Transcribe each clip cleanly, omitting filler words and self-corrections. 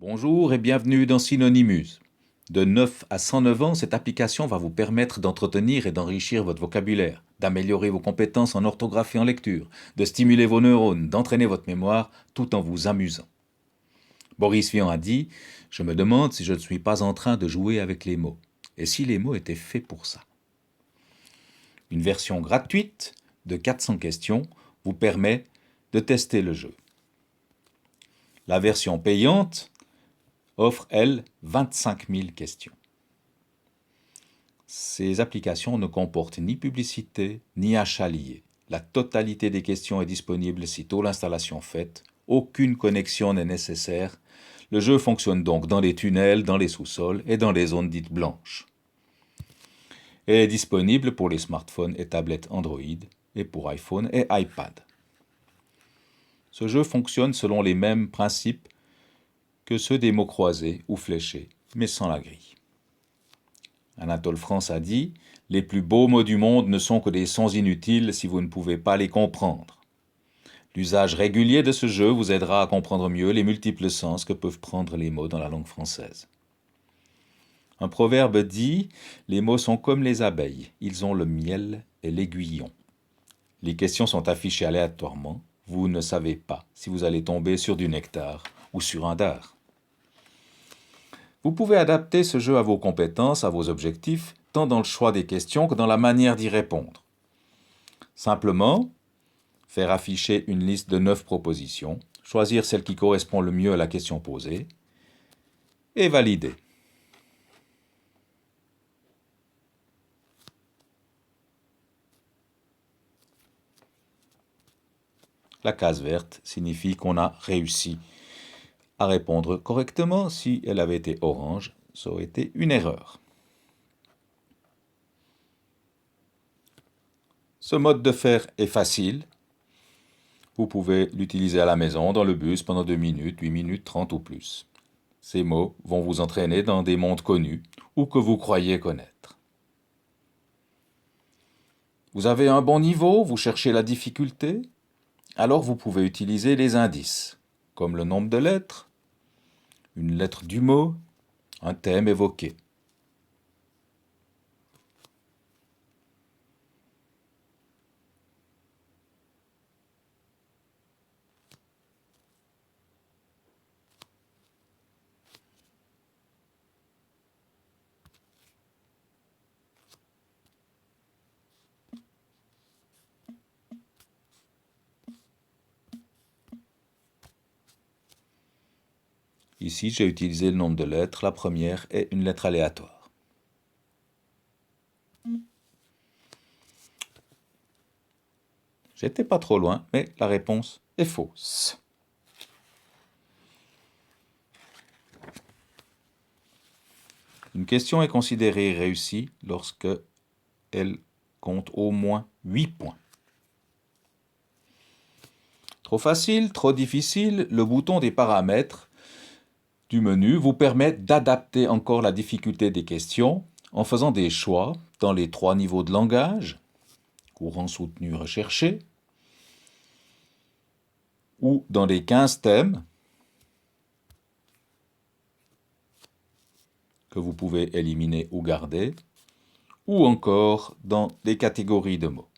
Bonjour et bienvenue dans Synonymuse. De 9 à 109 ans, cette application va vous permettre d'entretenir et d'enrichir votre vocabulaire, d'améliorer vos compétences en orthographe et en lecture, de stimuler vos neurones, d'entraîner votre mémoire tout en vous amusant. Boris Vian a dit « Je me demande si je ne suis pas en train de jouer avec les mots. Et si les mots étaient faits pour ça ?» Une version gratuite de 400 questions vous permet de tester le jeu. La version payante offre, elle, 25 000 questions. Ces applications ne comportent ni publicité, ni achat lié. La totalité des questions est disponible sitôt l'installation faite. Aucune connexion n'est nécessaire. Le jeu fonctionne donc dans les tunnels, dans les sous-sols et dans les zones dites blanches. Elle est disponible pour les smartphones et tablettes Android et pour iPhone et iPad. Ce jeu fonctionne selon les mêmes principes que ceux des mots croisés ou fléchés, mais sans la grille. Anatole France a dit « Les plus beaux mots du monde ne sont que des sons inutiles si vous ne pouvez pas les comprendre. » L'usage régulier de ce jeu vous aidera à comprendre mieux les multiples sens que peuvent prendre les mots dans la langue française. Un proverbe dit « Les mots sont comme les abeilles, ils ont le miel et l'aiguillon. » Les questions sont affichées aléatoirement, vous ne savez pas si vous allez tomber sur du nectar ou sur un dard. Vous pouvez adapter ce jeu à vos compétences, à vos objectifs, tant dans le choix des questions que dans la manière d'y répondre. Simplement, faire afficher une liste de 9 propositions, choisir celle qui correspond le mieux à la question posée et valider. La case verte signifie qu'on a réussi à répondre correctement. Si elle avait été orange, ça aurait été une erreur. Ce mode de faire est facile. Vous pouvez l'utiliser à la maison, dans le bus, pendant 2 minutes, 8 minutes, 30 ou plus. Ces mots vont vous entraîner dans des mondes connus ou que vous croyez connaître. Vous avez un bon niveau, vous cherchez la difficulté, alors vous pouvez utiliser les indices, comme le nombre de lettres, une lettre du mot, un thème évoqué. Ici, j'ai utilisé le nombre de lettres. La première est une lettre aléatoire. J'étais pas trop loin, mais la réponse est fausse. Une question est considérée réussie lorsque elle compte au moins 8 points. Trop facile, trop difficile, le bouton des paramètres du menu vous permet d'adapter encore la difficulté des questions en faisant des choix dans les 3 niveaux de langage, courant, soutenu, recherché, ou dans les 15 thèmes que vous pouvez éliminer ou garder, ou encore dans les catégories de mots.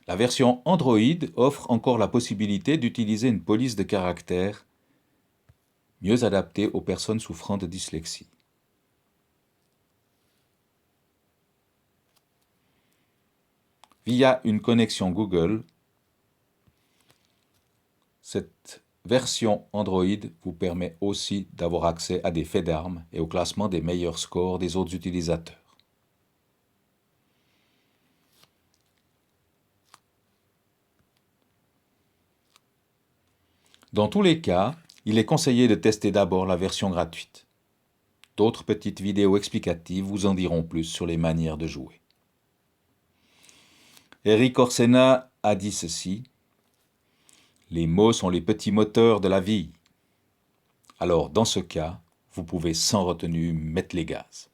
La version Android offre encore la possibilité d'utiliser une police de caractères mieux adaptée aux personnes souffrant de dyslexie. Via une connexion Google, cette version Android vous permet aussi d'avoir accès à des faits d'armes et au classement des meilleurs scores des autres utilisateurs. Dans tous les cas, il est conseillé de tester d'abord la version gratuite. D'autres petites vidéos explicatives vous en diront plus sur les manières de jouer. Eric Orsena a dit ceci : « Les mots sont les petits moteurs de la vie. » Alors, dans ce cas, vous pouvez sans retenue mettre les gaz.